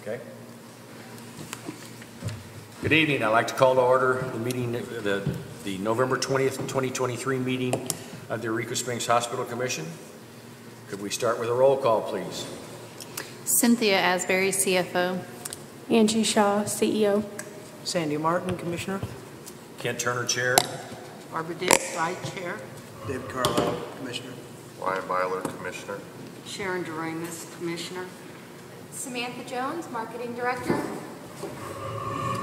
Okay. Good evening. I'd like to call to order the meeting, the November 20th, 2023 meeting of the Eureka Springs Hospital Commission. Could we start with a roll call, please? Cynthia Asbury, CFO. Angie Shaw, CEO. Sandy Martin, Commissioner. Kent Turner, Chair. Barbara Dix, Vice Chair. David Carlisle, Commissioner. Ryan Byler, Commissioner. Sharon Doremus, Commissioner. Samantha Jones, Marketing Director.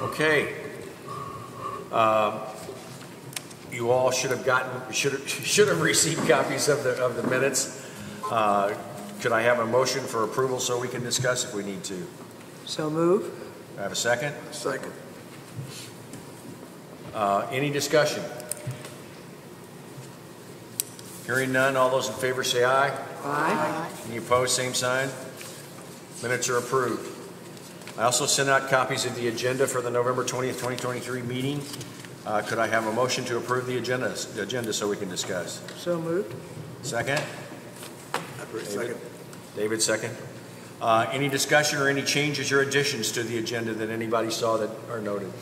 Okay. You all should have received copies of the minutes. Could I have a motion for approval so we can discuss if we need to? So move. I have a second? Second. Any discussion? Hearing none, all those in favor say aye. Aye. Any opposed, same sign. Minutes are approved. I also sent out copies of the agenda for the November 20th, 2023 meeting. Could I have a motion to approve the agenda so we can discuss? So moved. Second? Second. David, second. Any discussion or any changes or additions to the agenda that anybody saw that are noted?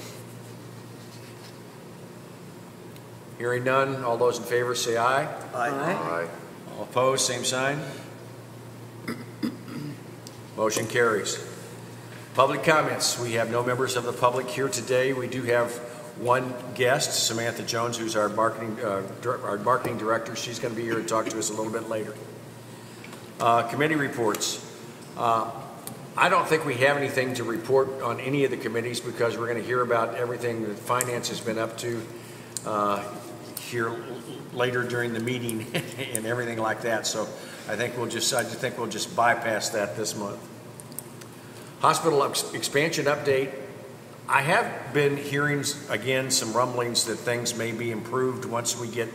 Hearing none, all those in favor say aye. Aye. Aye. All opposed, same sign. Motion carries. Public comments. We have no members of the public here today. We do have one guest, Samantha Jones, who's our marketing director. She's going to be here to talk to us a little bit later. Committee reports. I don't think we have anything to report on any of the committees because we're going to hear about everything that finance has been up to here later during the meeting and everything like that. So I think we'll just bypass that this month. Hospital expansion update. I have been hearing again some rumblings that things may be improved once we get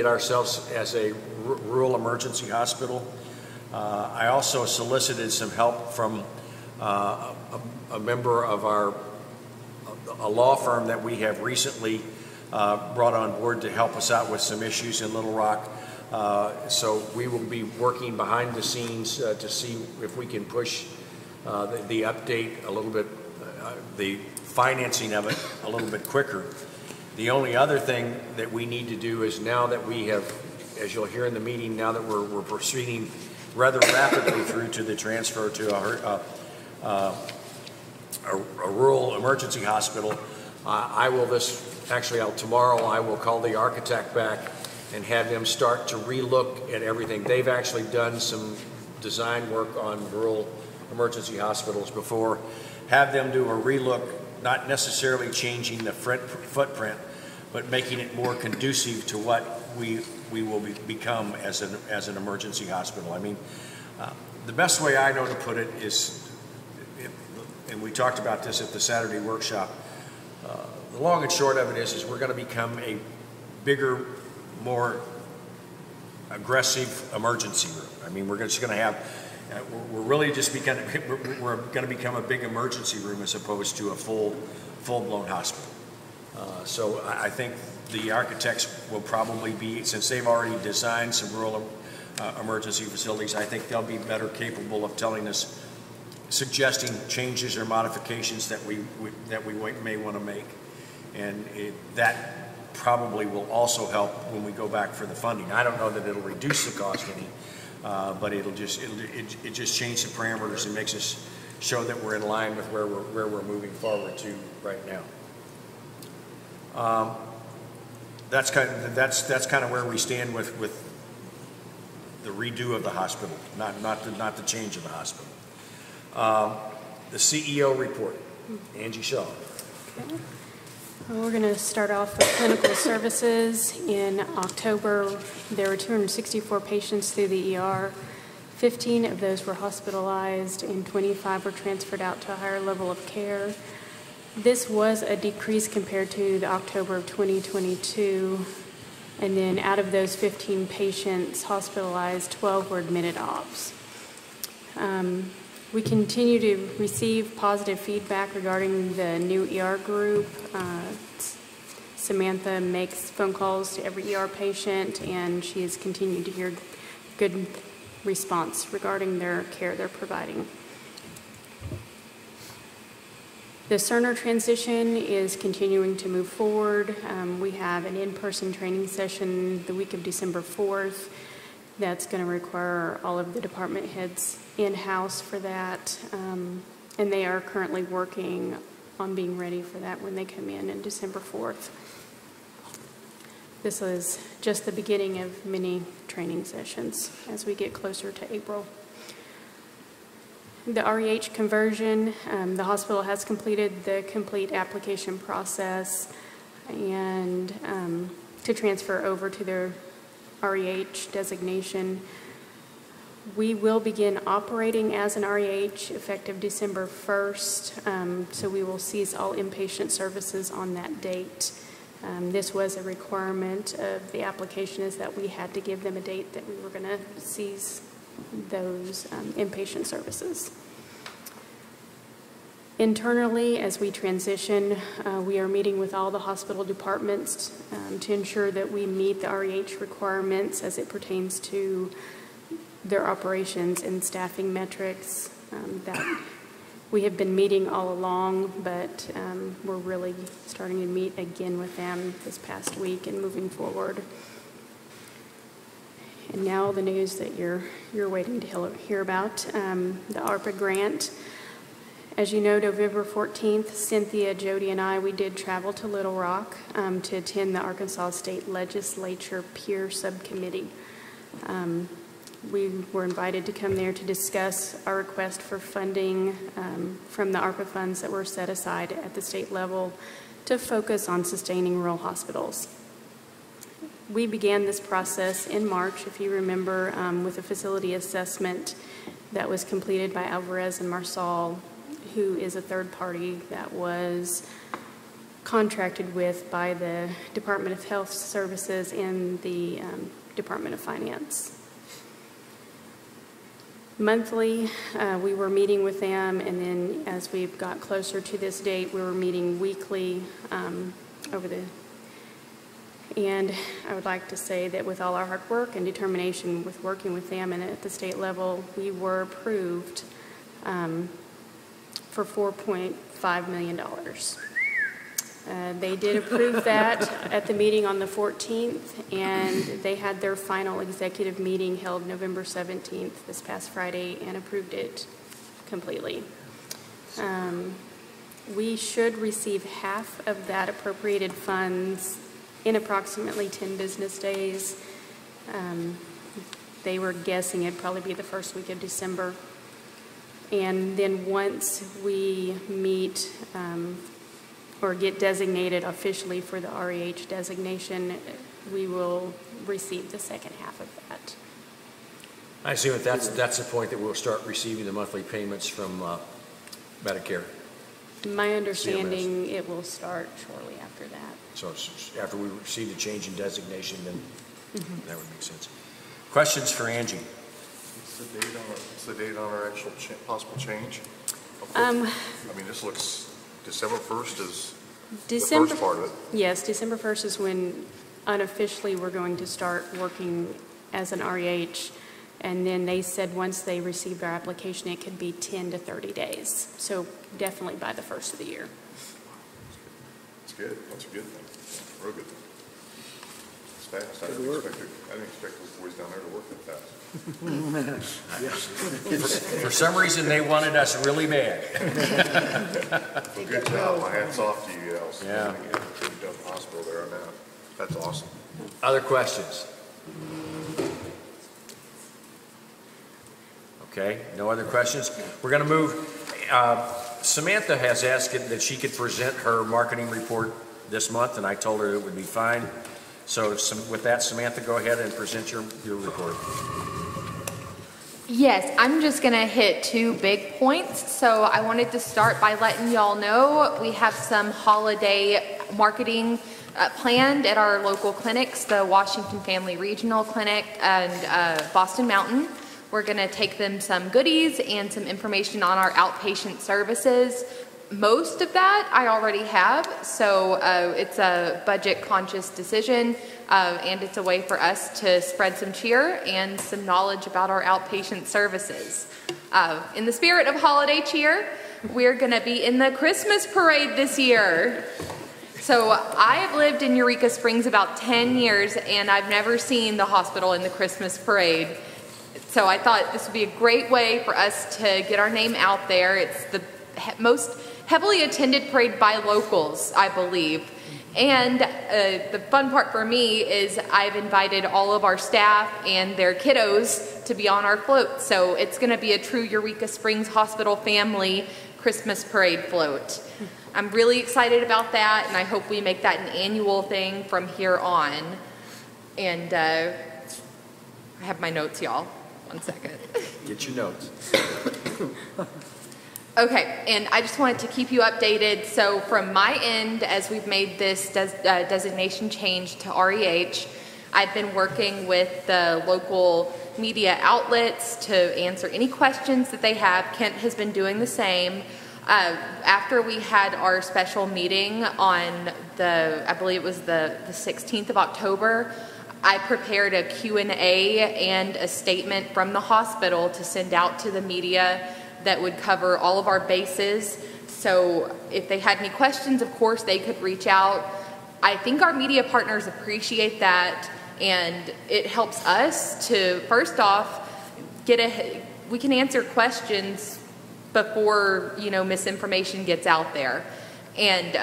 ourselves as a rural emergency hospital. I also solicited some help from a member of a law firm that we have recently brought on board to help us out with some issues in Little Rock. So we will be working behind the scenes to see if we can push the update a little bit, the financing of it a little bit quicker. The only other thing that we need to do is now that we have, as you'll hear in the meeting, now that we're proceeding rather rapidly through to the transfer to a rural emergency hospital, tomorrow I will call the architect back and have them start to relook at everything. They've actually done some design work on rural emergency hospitals before. Have them do a relook, not necessarily changing the footprint, but making it more conducive to what we will become as an emergency hospital. I mean, the best way I know to put it is, and we talked about this at the Saturday workshop, the long and short of it is we're going to become a bigger, more aggressive emergency room. I mean, we're just going to have, we're really just we're going to become a big emergency room as opposed to a full-blown hospital. So I think the architects will probably be, since they've already designed some rural emergency facilities, I think they'll be better capable of telling us, suggesting changes or modifications that we may want to make, and that probably will also help when we go back for the funding. I don't know that it'll reduce the cost any, but it just change the parameters and makes us show that we're in line with where we're moving forward to right now. That's kind of where we stand with the redo of the hospital, not the change of the hospital. The CEO report, Angie Shaw. Okay. We're going to start off with clinical services. In October, there were 264 patients through the ER. 15 of those were hospitalized and 25 were transferred out to a higher level of care. This was a decrease compared to the October of 2022. And then out of those 15 patients hospitalized, 12 were admitted ops. We continue to receive positive feedback regarding the new ER group. Samantha makes phone calls to every ER patient, and she has continued to hear good response regarding their care they're providing. The Cerner transition is continuing to move forward. We have an in-person training session the week of December 4th. That's going to require all of the department heads in-house for that. And they are currently working on being ready for that when they come in December 4th. This is just the beginning of many training sessions as we get closer to April. The REH conversion, the hospital has completed the complete application process and to transfer over to their REH designation. We will begin operating as an REH effective December 1st, so we will cease all inpatient services on that date. This was a requirement of the application, is that we had to give them a date that we were going to cease those inpatient services. Internally, as we transition, we are meeting with all the hospital departments to ensure that we meet the REH requirements as it pertains to their operations and staffing metrics. That we have been meeting all along, but we're really starting to meet again with them this past week and moving forward. And now the news that you're waiting to hear about, the ARPA grant. As you know, November 14th, Cynthia, Jody, and I, we did travel to Little Rock to attend the Arkansas State Legislature Peer Subcommittee. We were invited to come there to discuss our request for funding from the ARPA funds that were set aside at the state level to focus on sustaining rural hospitals. We began this process in March, if you remember, with a facility assessment that was completed by Alvarez and Marsal, who is a third party that was contracted with by the Department of Health Services and the Department of Finance. Monthly, we were meeting with them, and then as we've got closer to this date, we were meeting weekly and I would like to say that with all our hard work and determination with working with them and at the state level, we were approved for $4.5 million. They did approve that at the meeting on the 14th, and they had their final executive meeting held November 17th, this past Friday, and approved it completely. We should receive half of that appropriated funds in approximately 10 business days. They were guessing it'd probably be the first week of December. And then once we meet or get designated officially for the REH designation, we will receive the second half of that. I assume that that's the point that we'll start receiving the monthly payments from Medicare. My understanding, CMS. It will start shortly after that. So after we receive the change in designation, then that would make sense. Questions for Angie? What's the date on our actual possible change? I mean, this looks, December 1st is the first part of it. Yes, December 1st is when unofficially we're going to start working as an REH. And then they said once they received our application, it could be 10 to 30 days. So definitely by the first of the year. That's good. That's a good thing. Real good thing. It's fast. I didn't expect those boys down there to work that fast. For some reason, they wanted us really bad. Well, good job. My hat's off to you guys. Yeah. You've done the hospital there on that. That's awesome. Other questions? Okay, no other questions. We're going to move. Samantha has asked that she could present her marketing report this month, and I told her it would be fine. So with that, Samantha, go ahead and present your report. Yes, I'm just going to hit 2 big points. So I wanted to start by letting y'all know we have some holiday marketing planned at our local clinics, the Washington Family Regional Clinic and Boston Mountain. We're going to take them some goodies and some information on our outpatient services. Most of that I already have, so it's a budget-conscious decision, and it's a way for us to spread some cheer and some knowledge about our outpatient services. In the spirit of holiday cheer, we're going to be in the Christmas parade this year. So I have lived in Eureka Springs about 10 years, and I've never seen the hospital in the Christmas parade. So I thought this would be a great way for us to get our name out there. It's the most heavily attended parade by locals, I believe. And the fun part for me is I've invited all of our staff and their kiddos to be on our float. So it's going to be a true Eureka Springs Hospital family Christmas parade float. I'm really excited about that, and I hope we make that an annual thing from here on. And I have my notes, y'all. 1 second. Get your notes. Okay, and I just wanted to keep you updated. So from my end, as we've made this designation change to REH, I've been working with the local media outlets to answer any questions that they have. Kent has been doing the same. After we had our special meeting on I believe it was the 16th of October, I prepared a Q&A and a statement from the hospital to send out to the media that would cover all of our bases. So if they had any questions, of course, they could reach out. I think our media partners appreciate that, and it helps us to, first off, we can answer questions before, misinformation gets out there. And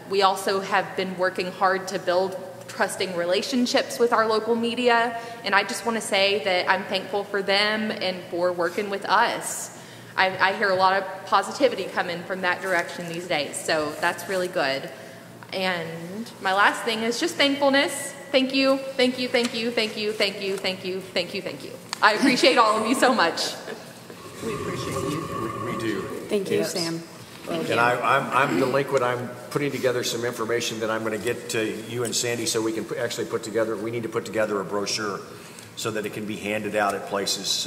we also have been working hard to build trusting relationships with our local media, and I just want to say that I'm thankful for them and for working with us. I hear a lot of positivity coming from that direction these days, so that's really good. And my last thing is just thankfulness. Thank you, thank you, thank you, thank you, thank you, thank you, thank you, thank you. I appreciate all of you so much. We appreciate you. We do. Thank you, Yes. Sam. And I'm delinquent. I'm putting together some information that I'm going to get to you and Sandy so we can actually we need to put together a brochure so that it can be handed out at places.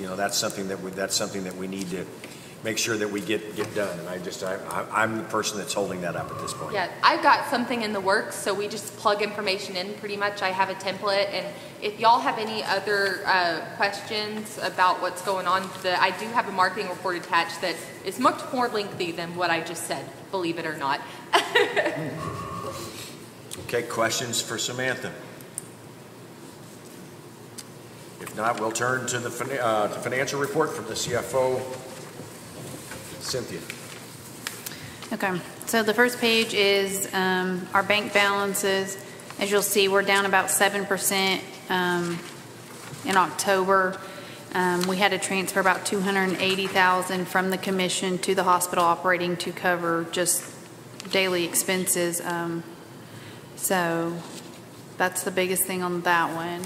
That's something that we need to make sure that we get done. And I'm the person that's holding that up at this point. Yeah, I've got something in the works, so we just plug information in pretty much. I have a template, and if y'all have any other questions about what's going on, I do have a marketing report attached that is much more lengthy than what I just said, believe it or not. Okay, questions for Samantha? If not, we'll turn to the financial report from the CFO, Cynthia. Okay, so the first page is our bank balances. As you'll see, we're down about 7% in October. We had to transfer about $280,000 from the commission to the hospital operating to cover just daily expenses. So that's the biggest thing on that one.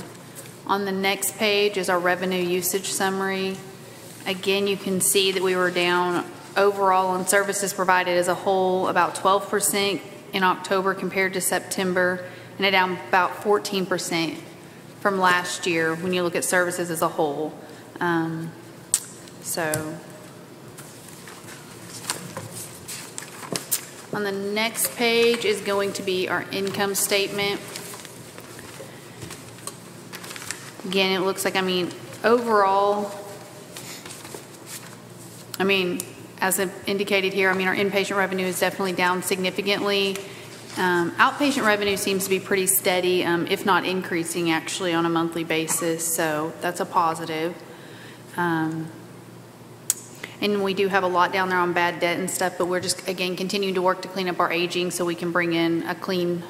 On the next page is our revenue usage summary. Again, you can see that we were down overall on services provided as a whole about 12% in October compared to September, and down about 14% from last year when you look at services as a whole. So on the next page is going to be our income statement. Again, it looks like, overall, as indicated here, our inpatient revenue is definitely down significantly. Outpatient revenue seems to be pretty steady, if not increasing actually on a monthly basis, so that's a positive. And we do have a lot down there on bad debt and stuff, but we're just, again, continuing to work to clean up our aging so we can bring in a clean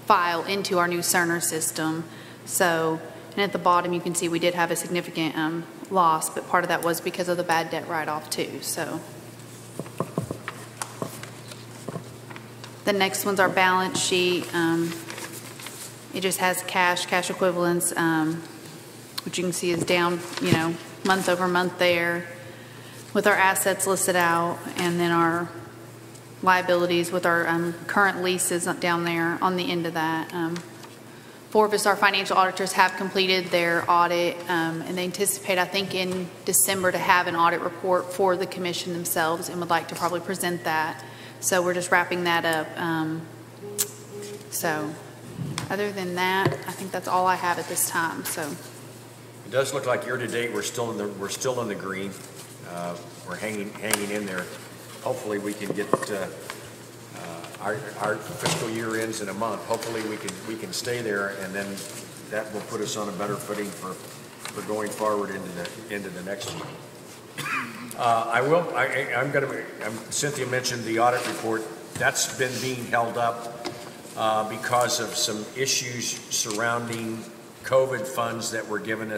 file into our new Cerner system. So, and at the bottom you can see we did have a significant loss, but part of that was because of the bad debt write-off too. So the next one's our balance sheet. It just has cash equivalents, which you can see is down, month over month there, with our assets listed out, and then our liabilities with our current leases down there on the end of that. Forvis, our financial auditors, have completed their audit, and they anticipate, I think, in December to have an audit report for the commission themselves and would like to probably present that. So we're just wrapping that up. So other than that, I think that's all I have at this time. So it does look like year to date we're still in the green. we're hanging in there. Hopefully we can get, our fiscal year ends in a month. Hopefully we can stay there, and then that will put us on a better footing for going forward into the next year. Cynthia mentioned the audit report. That's been being held up because of some issues surrounding COVID funds that were given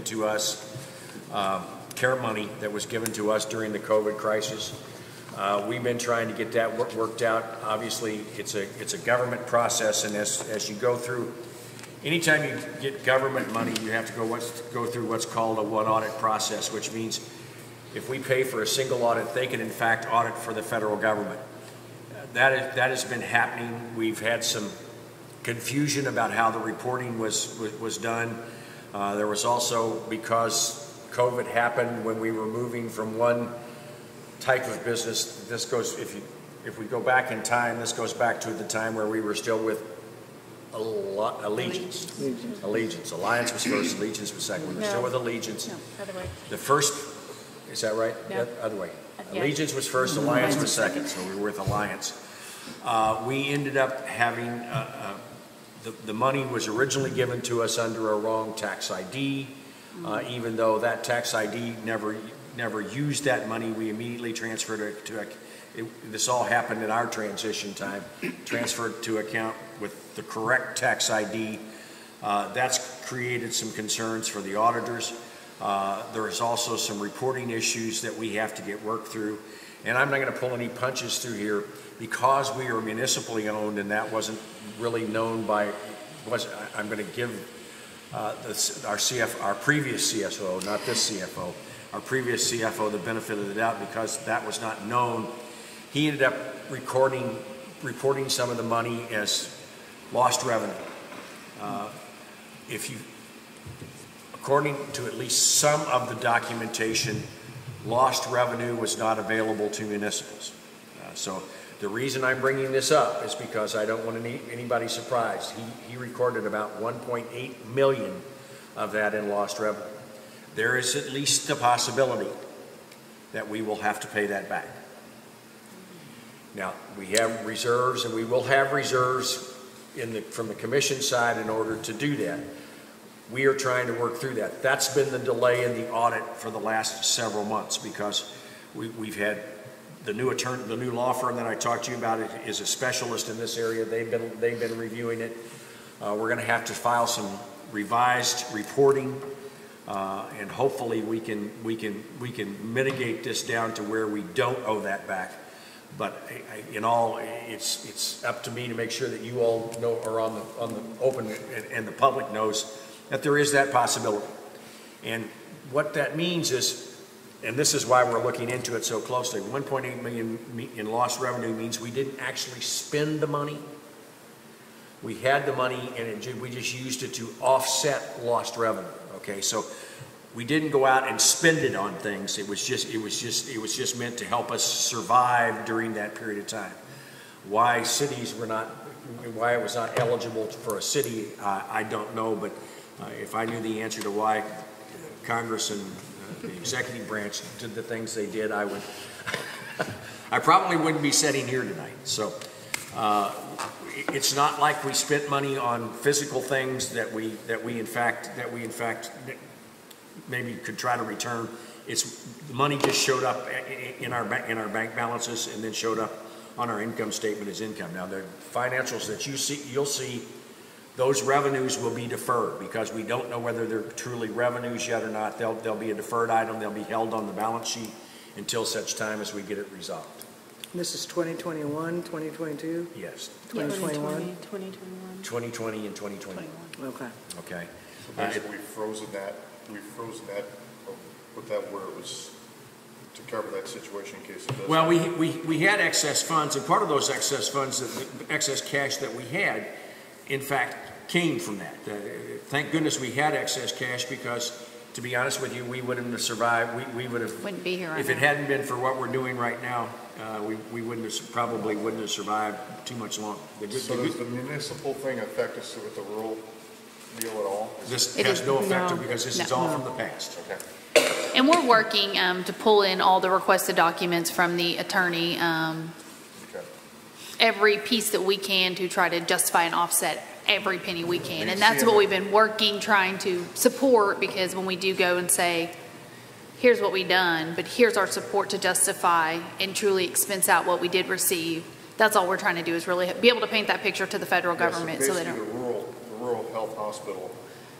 to us, care money that was given to us during the COVID crisis. We've been trying to get that worked out. Obviously, it's a government process, and as you go through, anytime you get government money, you have to go through what's called a one audit process, which means if we pay for a single audit, they can in fact audit for the federal government. That has been happening. We've had some confusion about how the reporting was done. There was also, because COVID happened when we were moving from one type of business, this goes, if we go back in time, this goes back to the time where we were still with Allegiance. Alliance was first, Allegiance was second. We were still with Allegiance. No, other way. The first, is that right? No. Other way. Yeah. Allegiance was first, Alliance was second, so we were with Alliance. We ended up having, the money was originally given to us under a wrong tax ID. Even though that tax ID never used that money, we immediately transferred it to this all happened in our transition time, transferred to account with the correct tax ID. That's created some concerns for the auditors. There is also some reporting issues that we have to get worked through. And I'm not going to pull any punches through here because we are municipally owned, and that wasn't really known by, I'm going to give our previous CFO, not this CFO, our previous CFO the benefit of the doubt because that was not known. He ended up reporting some of the money as lost revenue. According to at least some of the documentation, lost revenue was not available to municipals. So the reason I'm bringing this up is because I don't want anybody surprised. He recorded about 1.8 million of that in lost revenue. There is at least the possibility that we will have to pay that back. Now, we have reserves, and we will have reserves from the commission side in order to do that. We are trying to work through that. That's been the delay in the audit for the last several months because we've had the new law firm that I talked to you about is a specialist in this area. They've been reviewing it. We're going to have to file some revised reporting, and hopefully we can mitigate this down to where we don't owe that back. But in all, it's up to me to make sure that you all know, are on the open, and the public knows that there is that possibility. And what that means is, and this is why we're looking into it so closely, 1.8 million in lost revenue means we didn't actually spend the money. We had the money, and we just used it to offset lost revenue. Okay, so we didn't go out and spend it on things. It was just meant to help us survive during that period of time. Why it was not eligible for a city, I don't know, but if I knew the answer to why Congress and the executive branch did the things they did, I probably wouldn't be sitting here tonight. So it's not like we spent money on physical things that we in fact maybe could try to return. It's the money just showed up in our bank balances and then showed up on our income statement as income. Now the financials that you'll see, those revenues will be deferred because we don't know whether they're truly revenues yet or not. They'll be a deferred item. They'll be held on the balance sheet until such time as we get it resolved. This is 2021, 2022? Yes. 2021? 2020 and 2021. Okay. Okay. So basically, we've frozen that, or put that where it was to cover that situation in case it does. Well, we had excess funds, and part of those excess funds, the excess cash that we had, in fact, came from that. Thank goodness we had excess cash because, to be honest with you, we wouldn't have survived. We wouldn't be here right now. If it hadn't been for what we're doing right now, we probably wouldn't have survived too much longer. So does the municipal thing affect us with the rural deal at all? This has no effect because this is all from the past. Okay. And we're working to pull in all the requested documents from the attorney, Okay. every piece that we can to try to justify and offset every penny we can. And And that's what CMS we've been working, trying to support, because when we do go and say, here's what we done, but here's our support to justify and truly expense out what we did receive, that's all we're trying to do, is really be able to paint that picture to the federal government so they Basically, don't. the rural health hospital,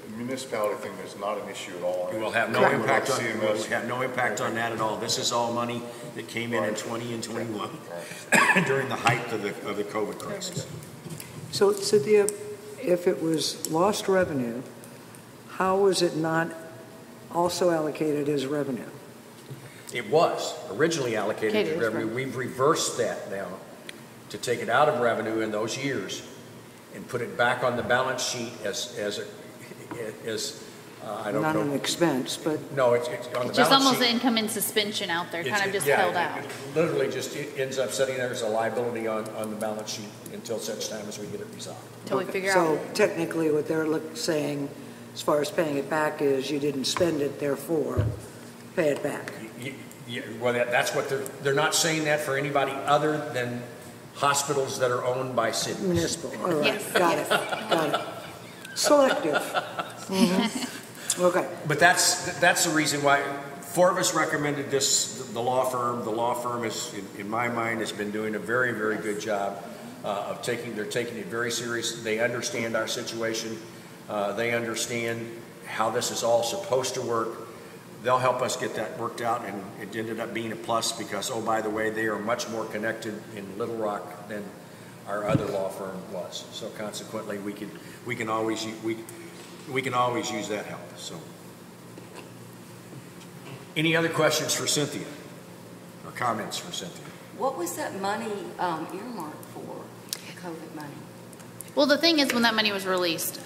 the municipality thing is not an issue at all. We'll have no impact on, we'll have no impact on that at all. This is all money that came in 20 and 21 during the height of the COVID crisis. So Cynthia, if it was lost revenue, how was it not also allocated as revenue? It was originally allocated Allocated to as revenue. We've reversed that now to take it out of revenue in those years and put it back on the balance sheet as I don't Not know. an expense, but No, it's on the balance sheet. Just almost the income in suspension out there, kind of just held out. It literally just ends up sitting there as a liability on the balance sheet until such time as we get it resolved. Till we figure so out. technically what they're saying as far as paying it back is you didn't spend it, therefore pay it back. Well, that's what they're not saying that for anybody other than hospitals that are owned by cities. Municipal, all right, Yes, got yes. it, got it. Selective. Okay. But that's the reason why Forvis recommended this, the law firm. The law firm is, in my mind, has been doing a very, very good job they're taking it very serious. They understand our situation. They understand how this is all supposed to work. They'll help us get that worked out, and it ended up being a plus because, oh, by the way, they are much more connected in Little Rock than our other law firm was. So consequently, we can always use that help. So, any other questions for Cynthia or comments for Cynthia? What was that money earmarked for, the COVID money? Well, the thing is, when that money was released,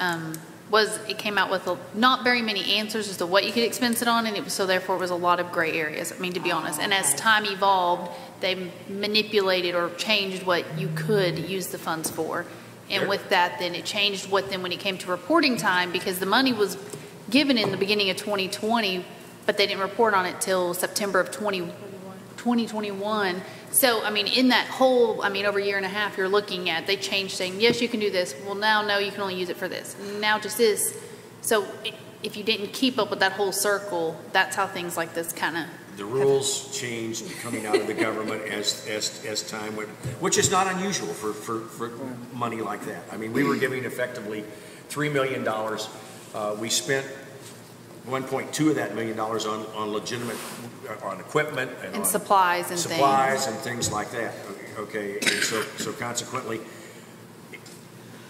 it came out with not very many answers as to what you could expense it on, and so therefore it was a lot of gray areas, I mean, to be honest. And as time evolved, they manipulated or changed what you could use the funds for. And with that, then it changed when it came to reporting time, because the money was given in the beginning of 2020, but they didn't report on it till September of 2021. So, I mean, in that whole, over a year and a half, you're looking at, they changed saying, yes, you can do this. Well, now, no, you can only use it for this. Now just this. So if you didn't keep up with that whole circle, that's how things like this kind of. The rules changed coming out of the government as time went, which is not unusual for money like that. I mean, we were giving effectively $3 million. We spent 1.2 of that $1 million on legitimate, on equipment and on supplies and things like that. Okay, and so consequently,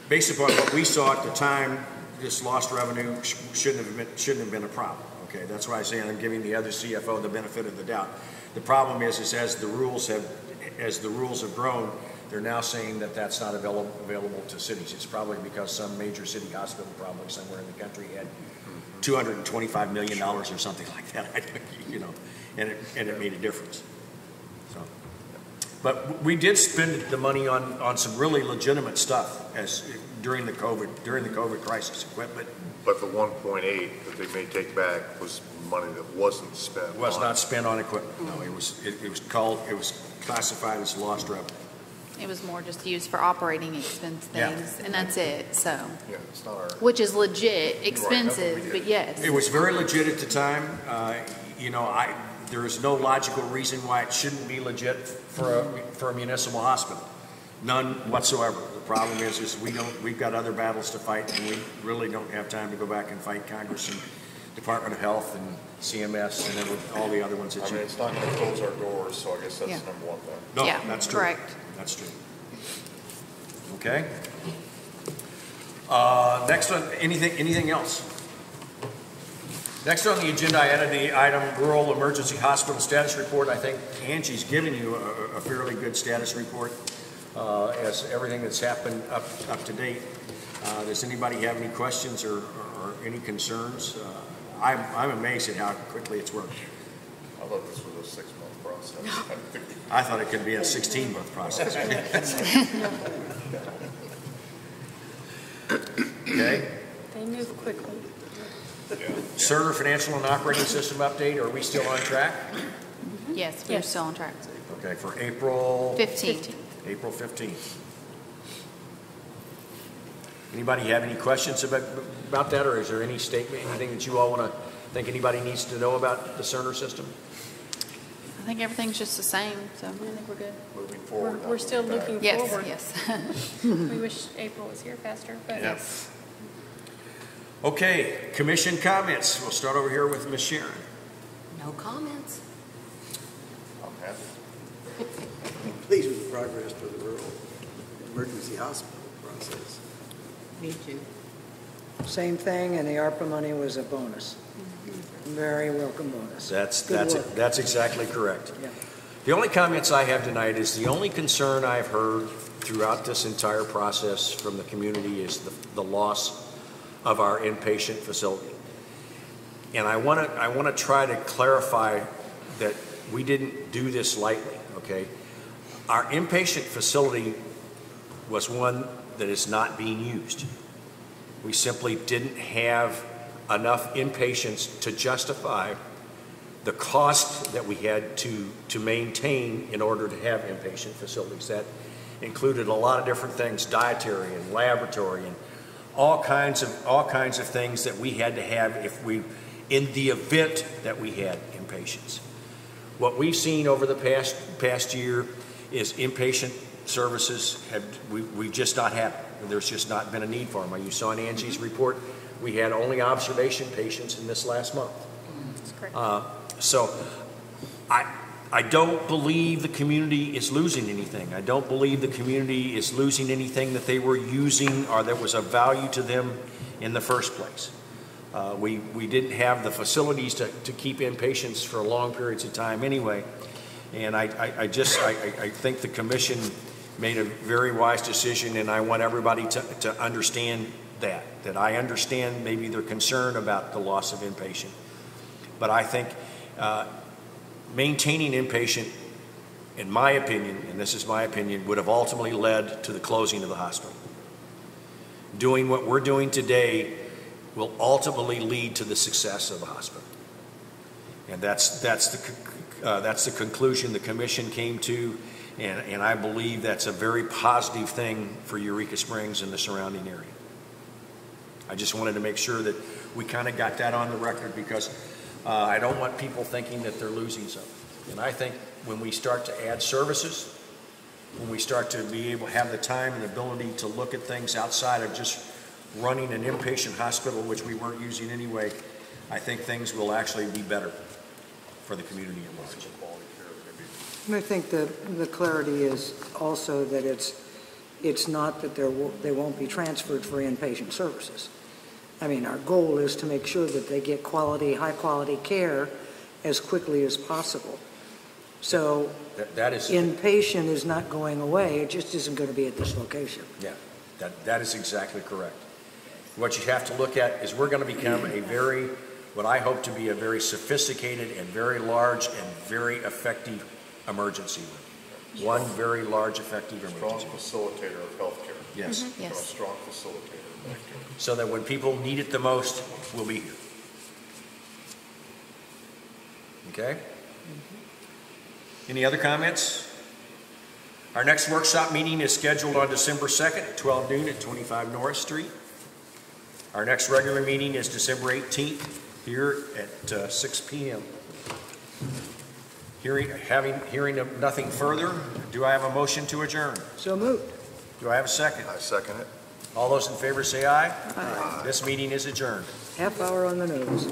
based upon what we saw at the time, this lost revenue shouldn't have been a problem. Okay, that's why I say I'm giving the other CFO the benefit of the doubt. The problem is as the rules have grown, they're now saying that that's not available to cities. It's probably because some major city hospital, probably somewhere in the country, had $225 million or something like that. And it made a difference. So, but we did spend the money on some really legitimate stuff during the COVID crisis, equipment. But the 1.8 that they may take back was money that wasn't spent. Was not spent on equipment. No, it was classified as lost revenue. It was more just used for operating expense things, and that's it. So, Yeah, it's not our. which is legit expenses, but yes. It was very legit at the time. There is no logical reason why it shouldn't be legit for a municipal hospital. None whatsoever. The problem is we've got other battles to fight, and we really don't have time to go back and fight Congress and Department of Health and CMS and all the other ones that you. It's not going to close our doors, so I guess that's Yeah. number one thing. No, Yeah, that's true. correct. That's true. Okay. Next one. Anything else? Next on the agenda, I added the item Rural Emergency Hospital Status Report. I think Angie's given you a fairly good status report as everything that's happened up to date. Does anybody have any questions or any concerns? I'm amazed at how quickly it's worked. I thought this was a 6-month process. I thought it could be a 16-month process. Okay. They move quickly. Cerner financial and operating system update, are we still on track? Yes, we're Yes. still on track. Okay, for April? 15. April 15th. Anybody have any questions about that, or is there any statement, anything that you all want to, think anybody needs to know about the Cerner system? I think everything's just the same, so I think we're good. Moving forward. not We're still moving back. looking Yes, forward. yes. We wish April was here faster, but Yes. Okay, commission comments. We'll start over here with Ms. Sharon. No comments. I'm happy. I'm pleased with the progress for the rural emergency hospital process. Me too. Same thing, and the ARPA money was a bonus. Very welcome bonus. Good work. That's exactly correct. Yeah. The only comments I have tonight is the only concern I've heard throughout this entire process from the community is the loss of our inpatient facility. And I want to try to clarify that we didn't do this lightly, okay? Our inpatient facility was one that is not being used. We simply didn't have enough inpatients to justify the cost that we had to maintain in order to have inpatient facilities. That included a lot of different things, dietary and laboratory and all kinds of things that we had to have in the event that we had inpatients. What we've seen over the past year is inpatient services we've just not had. There's just not been a need for them. You saw in Angie's report, we had only observation patients in this last month. that's correct. So I don't believe the community is losing anything. I don't believe the community is losing anything that they were using or that was of value to them in the first place. We didn't have the facilities to keep inpatients for long periods of time anyway. And I think the commission made a very wise decision, and I want everybody to understand that I understand maybe their concern about the loss of inpatient. But I think maintaining inpatient, in my opinion, and this is my opinion, would have ultimately led to the closing of the hospital. Doing what we're doing today will ultimately lead to the success of the hospital. And that's the conclusion the commission came to, and I believe that's a very positive thing for Eureka Springs and the surrounding area. I just wanted to make sure that we kind of got that on the record because I don't want people thinking that they're losing something. And I think when we start to add services, when we start to be able to have the time and ability to look at things outside of just running an inpatient hospital, which we weren't using anyway, I think things will actually be better for the community at large. And I think the clarity is also that it's not that they won't be transferred for inpatient services. I mean, our goal is to make sure that they get high quality care as quickly as possible. So that is inpatient is not going away. It just isn't going to be at this location. Yeah, that is exactly correct. What you have to look at is we're going to become what I hope to be a very sophisticated and very large and very effective emergency room. One very large, effective emergency room. Strong facilitator of healthcare. Yes. Yes. A strong facilitator of healthcare. So that when people need it the most, we'll be here. Okay? Any other comments? Our next workshop meeting is scheduled on December 2nd at 12 noon at 25 Norris Street. Our next regular meeting is December 18th here at 6 p.m. Hearing of nothing further, do I have a motion to adjourn? So moved. Do I have a second? I second it. All those in favor say aye. Aye. This meeting is adjourned. Half hour on the nose.